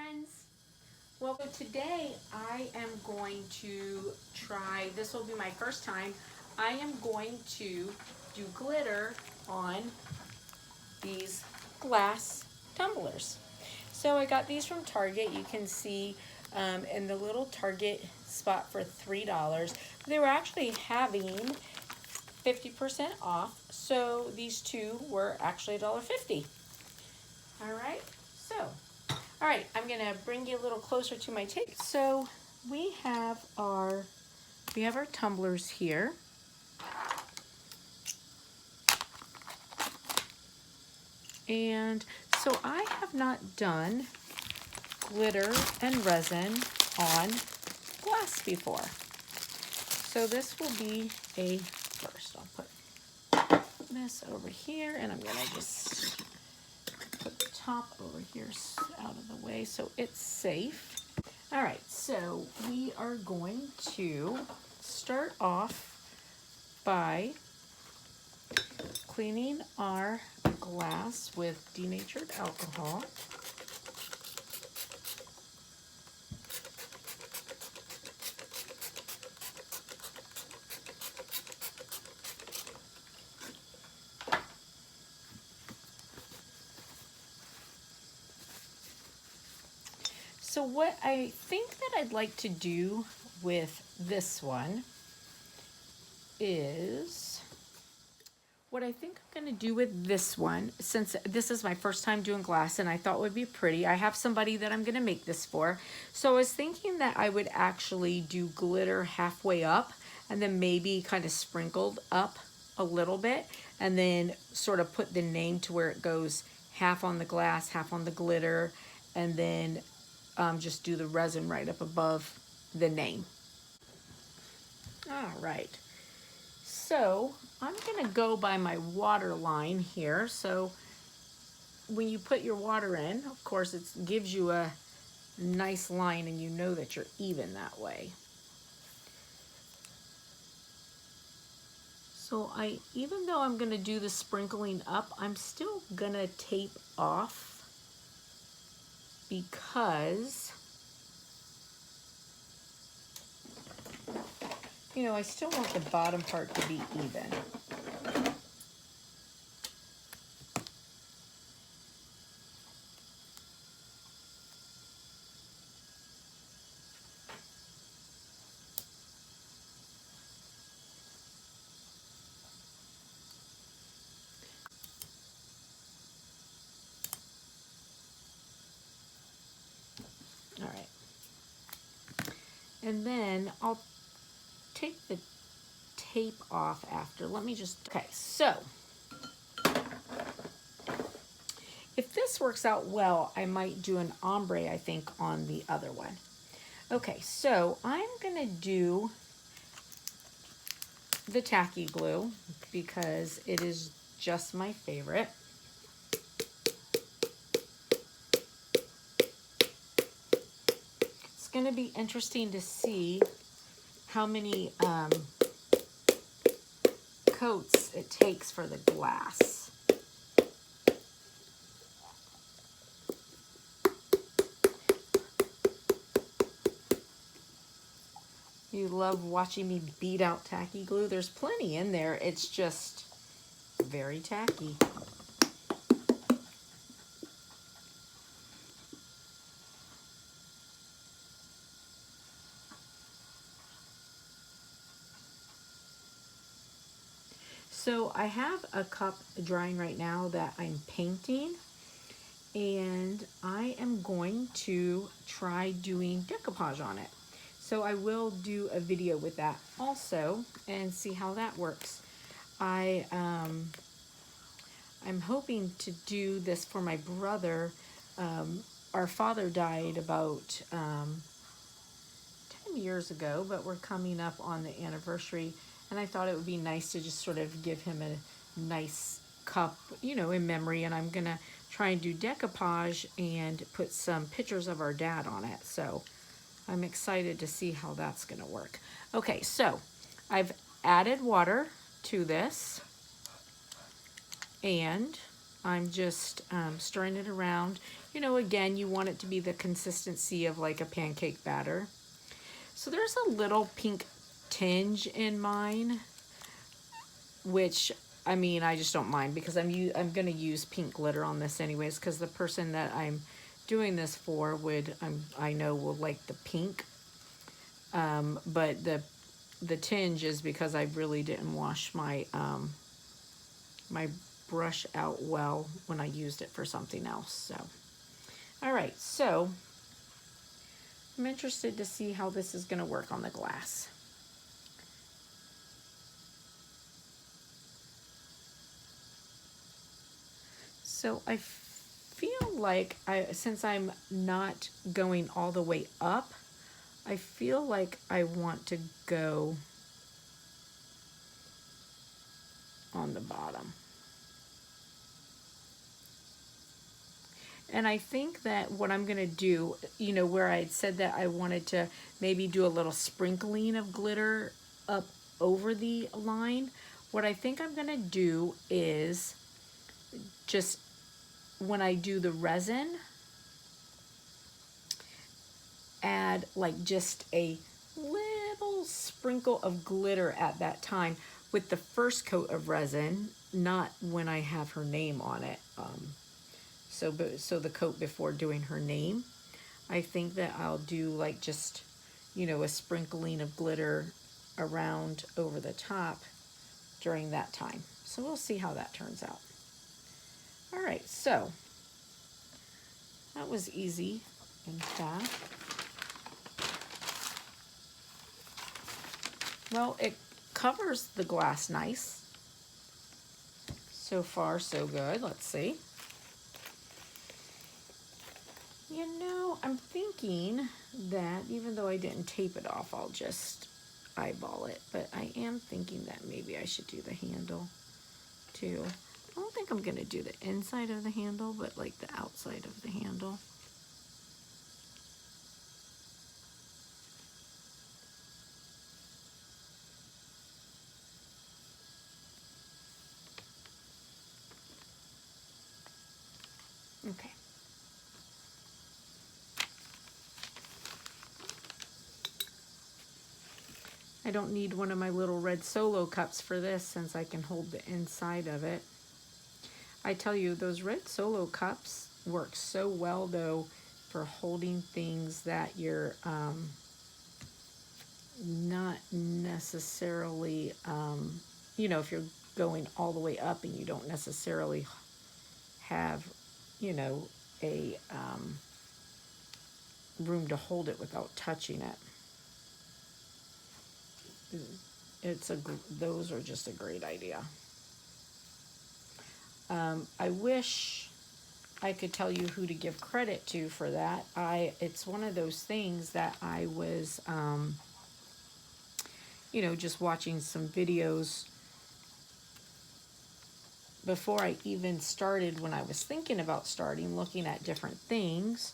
friends. Well, today I am going to try, this will be my first time, I am going to do glitter on these glass tumblers. So I got these from Target. You can see in the little Target spot for $3. They were actually having 50% off, so these two were actually $1.50. All right, all right, I'm gonna bring you a little closer to my tape. So we have our tumblers here. And so I have not done glitter and resin on glass before. So this will be a first. I'll put this over here and I'm gonna just put the top over here out of the way so it's safe. All right, so we are going to start off by cleaning our glass with denatured alcohol. So what I think that I'd like to do with this one is, what I think I'm going to do with this one, since this is my first time doing glass and I thought it would be pretty, I have somebody that I'm going to make this for. So I was thinking that I would actually do glitter halfway up and then maybe kind of sprinkled up a little bit and then sort of put the name to where it goes half on the glass, half on the glitter, and then just do the resin right up above the name. All right, so I'm gonna go by my water line here. So when you put your water in, of course, it gives you a nice line and you know that you're even that way. So even though I'm gonna do the sprinkling up, I'm still gonna tape off because, you know, I still want the bottom part to be even. All right. And then I'll take the tape off after. Let me just, okay, so if this works out well, I might do an ombre, I think, on the other one. Okay, so I'm gonna do the tacky glue because it is just my favorite. It's gonna be interesting to see how many coats it takes for the glass. You love watching me beat out tacky glue. There's plenty in there. It's just very tacky. So I have a cup drying right now that I'm painting, and I am going to try doing decoupage on it. So I will do a video with that also and see how that works. I'm hoping to do this for my brother. Our father died about 10 years ago, but we're coming up on the anniversary, and I thought it would be nice to just sort of give him a nice cup, you know, in memory. And I'm gonna try and do decoupage and put some pictures of our dad on it. So I'm excited to see how that's gonna work. Okay, so I've added water to this, and I'm just stirring it around. You know, again, you want it to be the consistency of like a pancake batter. So there's a little pink tinge in mine, which, I mean, I just don't mind because I'm going to use pink glitter on this anyways, because the person that I'm doing this for I know will like the pink. But the tinge is because I really didn't wash my my brush out well when I used it for something else. So, all right, so I'm interested to see how this is going to work on the glass. So I feel like since I'm not going all the way up, I feel like I want to go on the bottom. And I think that what I'm going to do, you know, where I had said that I wanted to maybe do a little sprinkling of glitter up over the line, what I think I'm going to do is just when I do the resin, add like just a little sprinkle of glitter at that time with the first coat of resin, not when I have her name on it. So the coat before doing her name, I think that I'll do like just, you know, a sprinkling of glitter around over the top during that time. So we'll see how that turns out. All right, so that was easy and fast. Well, it covers the glass nice. So far, so good. Let's see. You know, I'm thinking that even though I didn't tape it off, I'll just eyeball it. But I am thinking that maybe I should do the handle too. I don't think I'm going to do the inside of the handle, but like the outside of the handle. Okay. I don't need one of my little red Solo cups for this since I can hold the inside of it. I tell you, those red Solo cups work so well though for holding things that you're not necessarily, you know, if you're going all the way up and you don't necessarily have, you know, a room to hold it without touching it. Those are just a great idea. I wish I could tell you who to give credit to for that. It's one of those things that I was, you know, just watching some videos before I even started, when I was thinking about starting, looking at different things,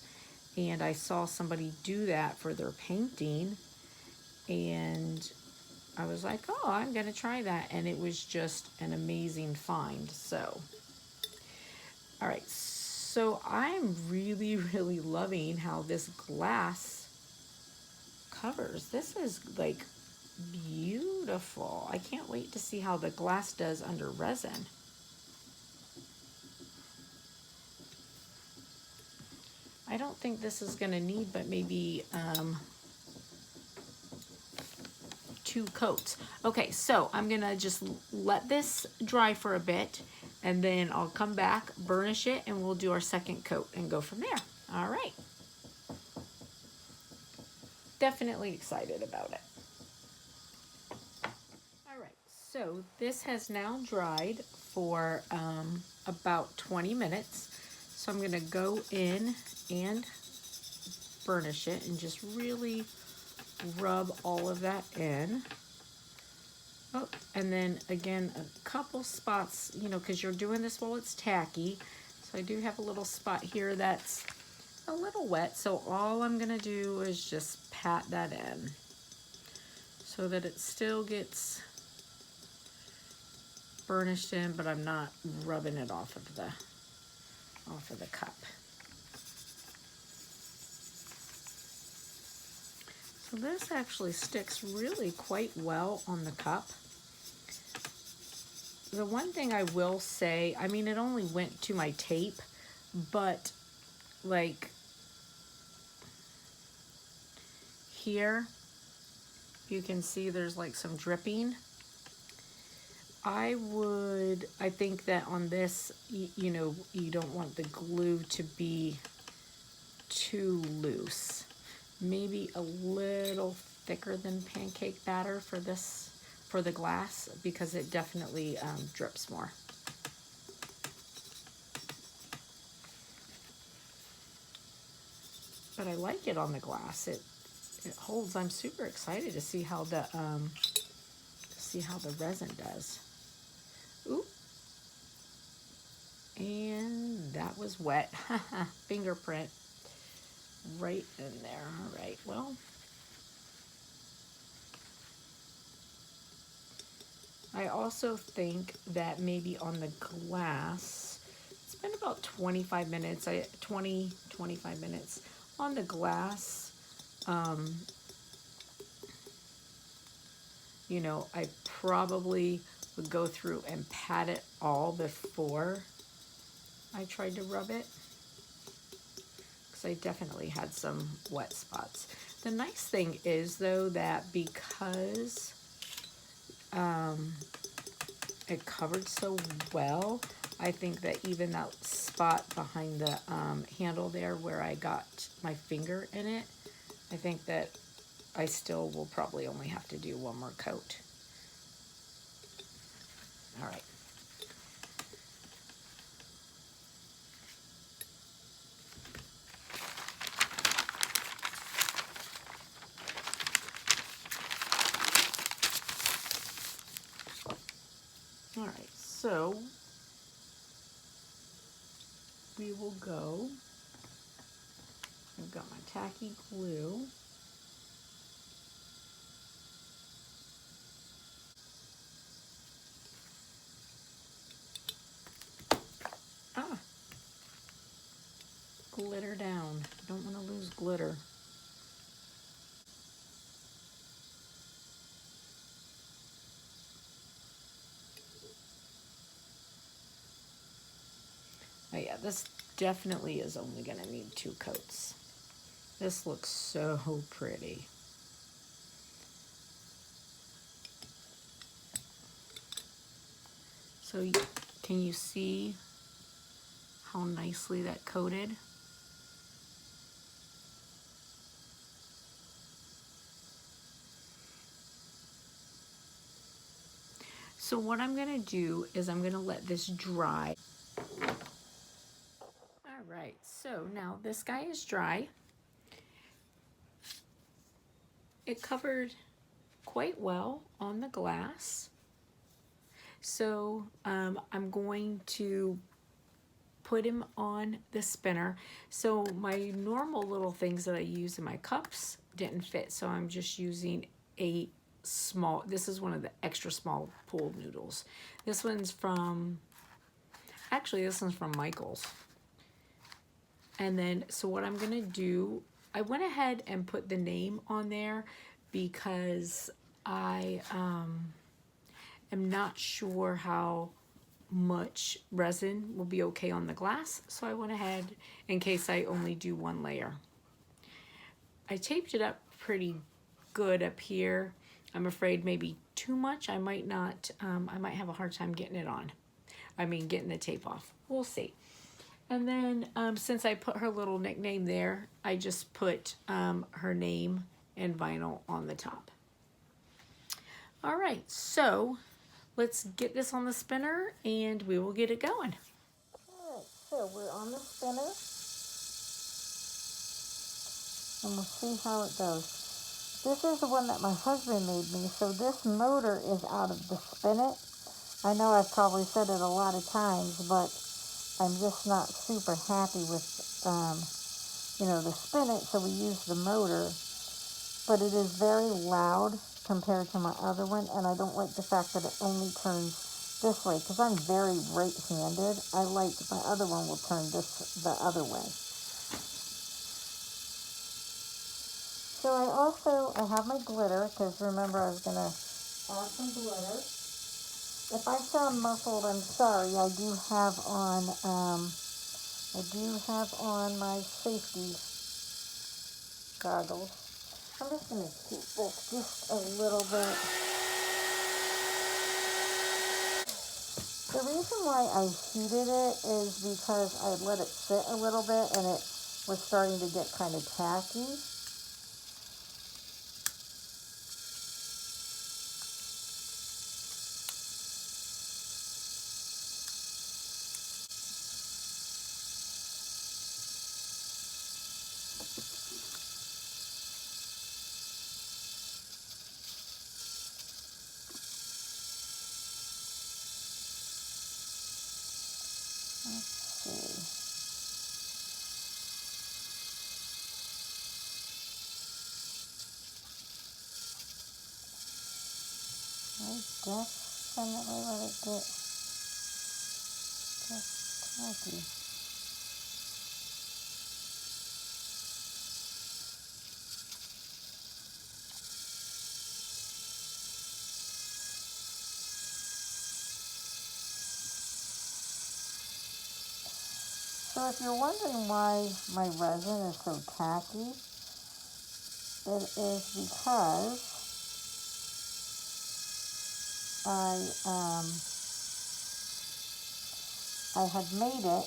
and I saw somebody do that for their painting, and I was like, oh, I'm gonna try that, and it was just an amazing find. So, all right, so I'm really, really loving how this glass covers. This is like beautiful. I can't wait to see how the glass does under resin. I don't think this is going to need but maybe 2 coats. Okay, so I'm going to just let this dry for a bit, and then I'll come back, burnish it, and we'll do our second coat and go from there. All right. Definitely excited about it. All right, so this has now dried for about 20 minutes. So I'm going to go in and burnish it and just really rub all of that in. Oh, and then again, a couple spots, you know, because you're doing this while it's tacky. So I do have a little spot here that's a little wet. So all I'm going to do is just pat that in so that it still gets burnished in, but I'm not rubbing it off of the off of the cup. So this actually sticks really quite well on the cup. The one thing I will say, I mean, it only went to my tape, but like here, you can see there's like some dripping. I think that on this, you know, you don't want the glue to be too loose. Maybe a little thicker than pancake batter for this, for the glass, because it definitely drips more. But I like it on the glass. It holds. I'm super excited to see how the resin does. Ooh. And that was wet. Fingerprint right in there. All right, well, I also think that maybe on the glass, it's been about 25 minutes, 25 minutes on the glass. You know, I probably would go through and pat it all before I tried to rub it, because I definitely had some wet spots. The nice thing is, though, that because it covered so well, I think that even that spot behind the handle there where I got my finger in it, I think that I still will probably only have to do one more coat. All right. All right, so we will go. I've got my tacky glue. Glitter down. Don't want to lose glitter. Oh yeah, this definitely is only going to need 2 coats. This looks so pretty. So can you see how nicely that coated? So what I'm going to do is I'm going to let this dry. All right, so now this guy is dry. It covered quite well on the glass. So I'm going to put him on the spinner. So my normal little things that I use in my cups didn't fit, so I'm just using a small, this is one of the extra small pool noodles. This one's from, actually this one's from Michael's. And then, so what I'm gonna do, I went ahead and put the name on there because I am not sure how much resin will be okay on the glass, so I went ahead in case I only do 1 layer. I taped it up pretty good up here. I'm afraid maybe too much. I might not, I might have a hard time getting it on. I mean, getting the tape off. We'll see. And then since I put her little nickname there, I just put her name and vinyl on the top. All right, so let's get this on the spinner and we will get it going. All right, so we're on the spinner and we'll see how it goes. This is the one that my husband made me, so this motor is out of the spinet. I know I've probably said it a lot of times, but I'm just not super happy with, you know, the spinet, so we use the motor. But it is very loud compared to my other one, and I don't like the fact that it only turns this way because I'm very right-handed. I like my other one will turn this the other way. So I have my glitter because remember I was gonna add some glitter. If I sound muffled, I'm sorry. I do have on my safety goggles. I'm just gonna keep this just a little bit. The reason why I heated it is because I let it sit a little bit and it was starting to get kind of tacky. Let's see. I definitely let it get tacky. So if you're wondering why my resin is so tacky, it is because I had made it,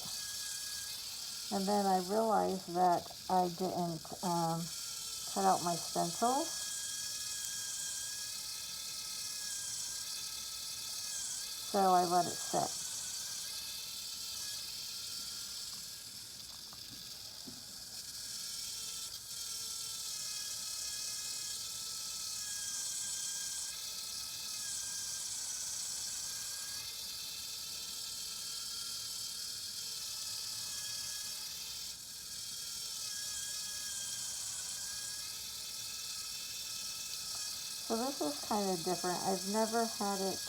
and then I realized that I didn't cut out my stencils. So I let it sit. So this is kind of different. I've never had it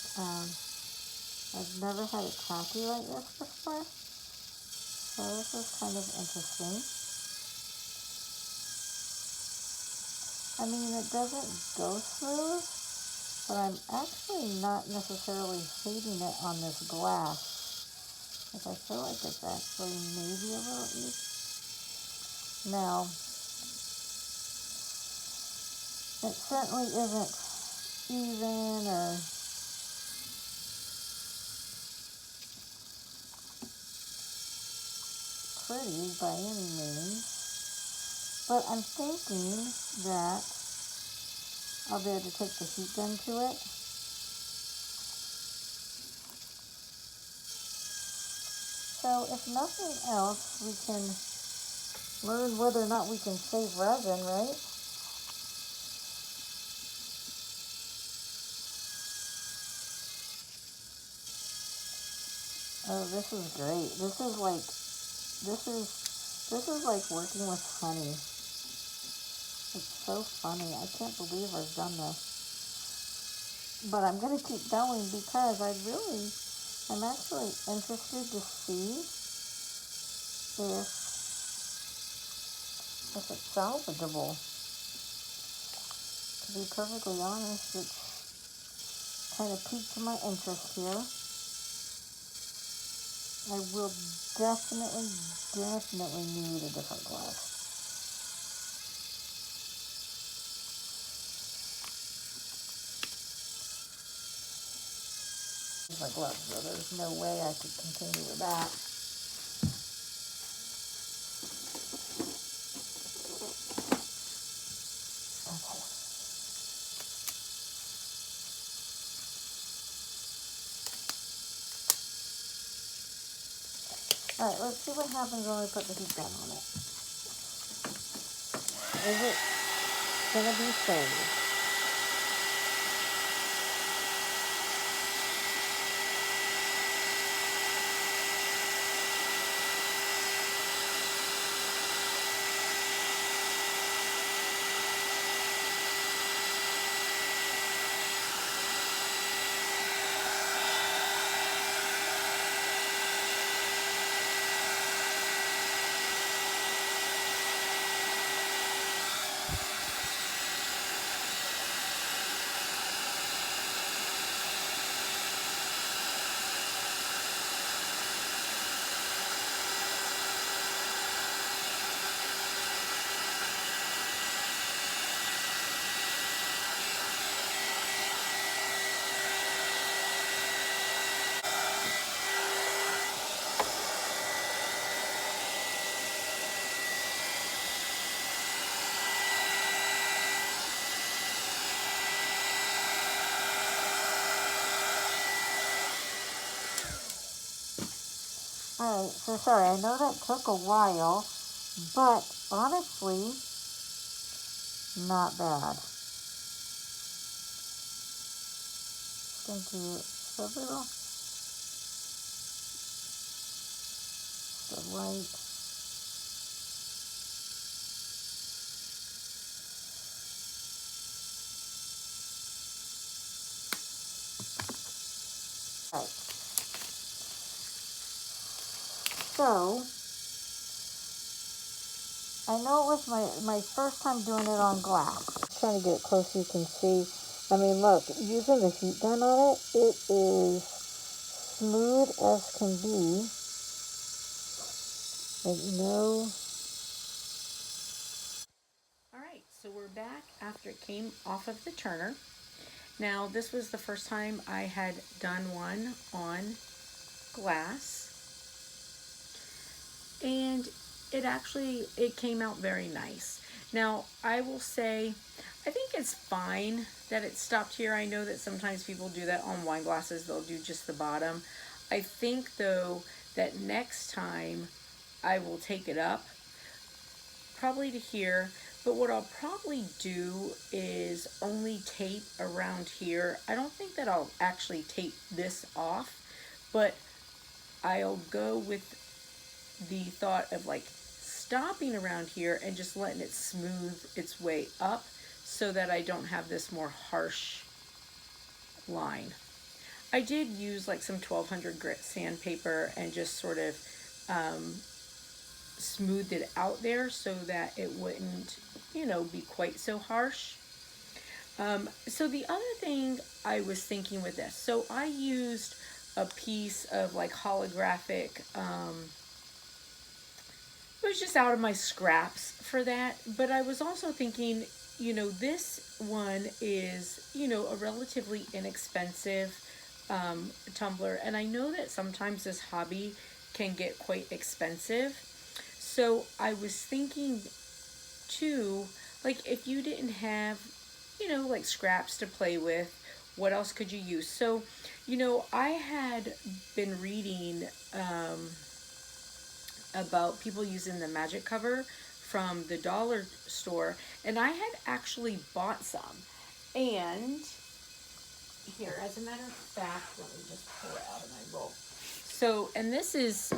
tacky like this before. So this is kind of interesting. I mean, it doesn't go smooth, but I'm actually not necessarily hating it on this glass. Like I feel like it's actually maybe a little easy. Now, it certainly isn't even or pretty by any means, but I'm thinking that I'll be able to take the heat gun to it. So if nothing else, we can learn whether or not we can save resin, right? Oh, this is great. This is like working with honey. It's so funny. I can't believe I've done this. But I'm going to keep going because I'm actually interested to see if it's salvageable. To be perfectly honest, it's kind of piqued my interest here. I will definitely need a different glass. My gloves, so there's no way I could continue with that. Okay. Alright, let's see what happens when we put the heat gun on it. Is it gonna be saved? Alright, so sorry, I know that took a while, but honestly, not bad. Going to a little, the light. Right. So, I know it was my first time doing it on glass. Trying to get it close so you can see. I mean, look, using the heat gun on it, it is smooth as can be. Like, no. All right, so we're back after it came off of the turner. Now, this was the first time I had done one on glass, and it came out very nice. Now, I will say, I think it's fine that it stopped here. I know that sometimes people do that on wine glasses. They'll do just the bottom. I think, though, that next time I will take it up, probably to here. But what I'll probably do is only tape around here. I don't think that I'll actually tape this off, but I'll go with the thought of like stopping around here and just letting it smooth its way up so that I don't have this more harsh line. I did use like some 1200 grit sandpaper and just sort of smoothed it out there so that it wouldn't, be quite so harsh. So the other thing I was thinking with this, so I used a piece of like holographic, it was just out of my scraps for that, but I was also thinking, this one is, a relatively inexpensive tumbler, and I know that sometimes this hobby can get quite expensive. So I was thinking too, like if you didn't have, like scraps to play with, what else could you use? So, I had been reading about people using the magic cover from the dollar store, and I had actually bought some. And here, as a matter of fact, let me just pull it out of my roll. So, and this is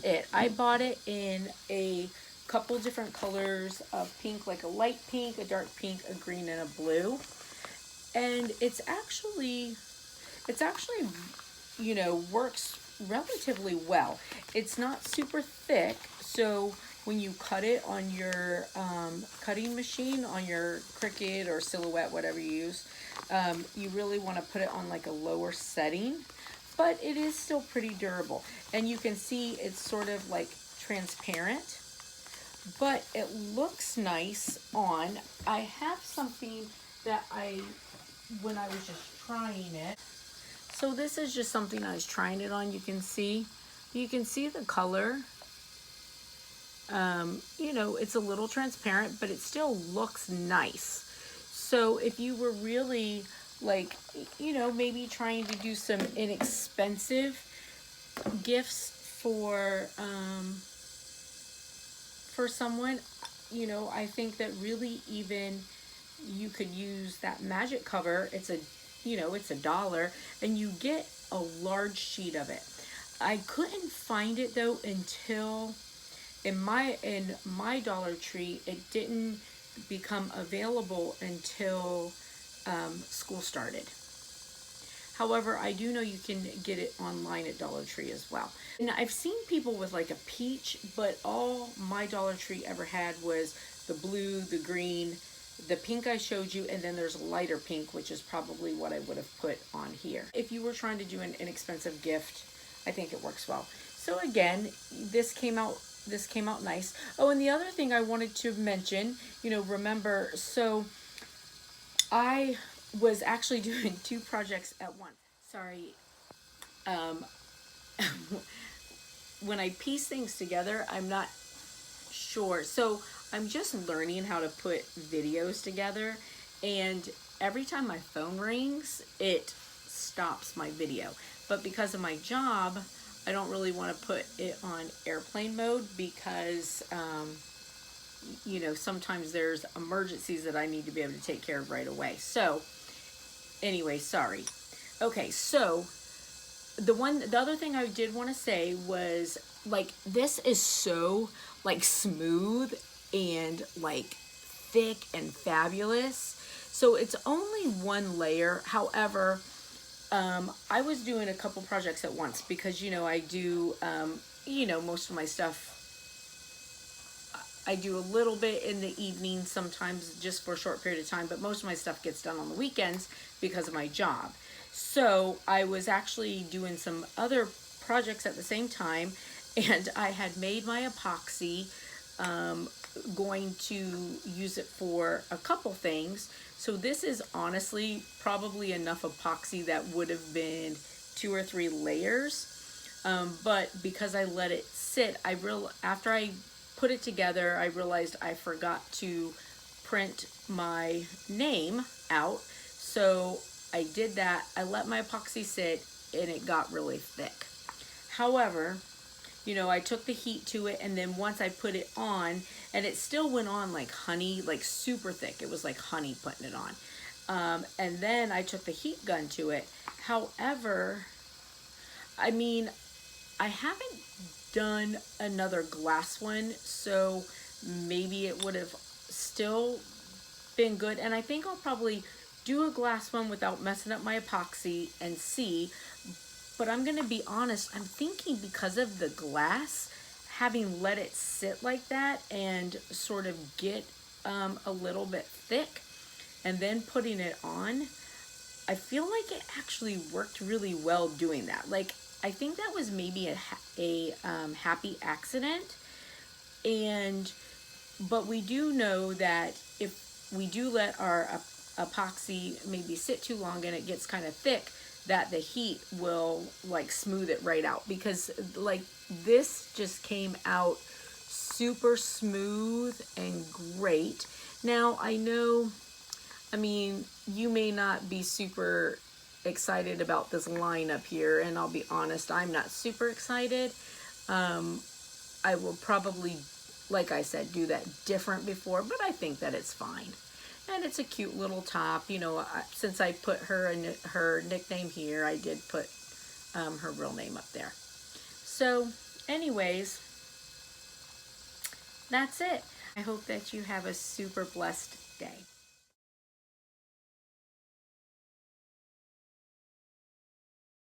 it. I bought it in a couple different colors of pink, like a light pink, a dark pink, a green, and a blue. And it's actually works relatively well. It's not super thick, so when you cut it on your cutting machine, on your Cricut or Silhouette, whatever you use, you really want to put it on like a lower setting, but it is still pretty durable. And you can see it's sort of like transparent, but it looks nice on. I have something that when I was just trying it. So this is just something I was trying it on. You can see the color. It's a little transparent, but it still looks nice. So if you were really like, maybe trying to do some inexpensive gifts for someone, I think that really even you could use that magic cover. It's $1, and you get a large sheet of it. I couldn't find it though until in my Dollar Tree. It didn't become available until school started. However, I do know you can get it online at Dollar Tree as well. And I've seen people with like a peach, but all my Dollar Tree ever had was the blue, the green, the pink I showed you, and then there's a lighter pink, which is probably what I would have put on here. If you were trying to do an inexpensive gift, I think it works well. So again, this came out nice. Oh, and the other thing I wanted to mention, remember, so I was actually doing 2 projects at once. Sorry. When I piece things together, I'm not sure. So I'm just learning how to put videos together, and every time my phone rings, it stops my video. But because of my job, I don't really want to put it on airplane mode because, you know, sometimes there's emergencies that I need to be able to take care of right away. So anyway, sorry. Okay, so the other thing I did want to say was, like, this is so like smooth and like thick and fabulous. So it's only one layer. However, I was doing a couple projects at once because, you know, I do, you know, most of my stuff, I do a little bit in the evening sometimes just for a short period of time, but most of my stuff gets done on the weekends because of my job. So I was actually doing some other projects at the same time, and I had made my epoxy, going to use it for a couple things. So this is honestly probably enough epoxy that would have been 2 or 3 layers. But because I let it sit, after I put it together, I realized I forgot to print my name out. So I did that. I let my epoxy sit and it got really thick. However, you know, I took the heat to it, and then once I put it on, and it still went on like honey, like super thick. It was like honey putting it on. And then I took the heat gun to it. However, I mean, I haven't done another glass one, so maybe it would have still been good. And I think I'll probably do a glass one without messing up my epoxy and see. But I'm gonna be honest, I'm thinking because of the glass, having let it sit like that and sort of get a little bit thick and then putting it on, I feel like it actually worked really well doing that. Like, I think that was maybe a happy accident. But we do know that if we do let our epoxy maybe sit too long and it gets kind of thick, that the heat will like smooth it right out, because like this just came out super smooth and great. Now I know, I mean, you may not be super excited about this line up here, and I'll be honest, I'm not super excited. I will probably, like I said, do that different before, but I think that it's fine. And it's a cute little top. You know, since I put her nickname here, I did put her real name up there. So anyways, that's it. I hope that you have a super blessed day.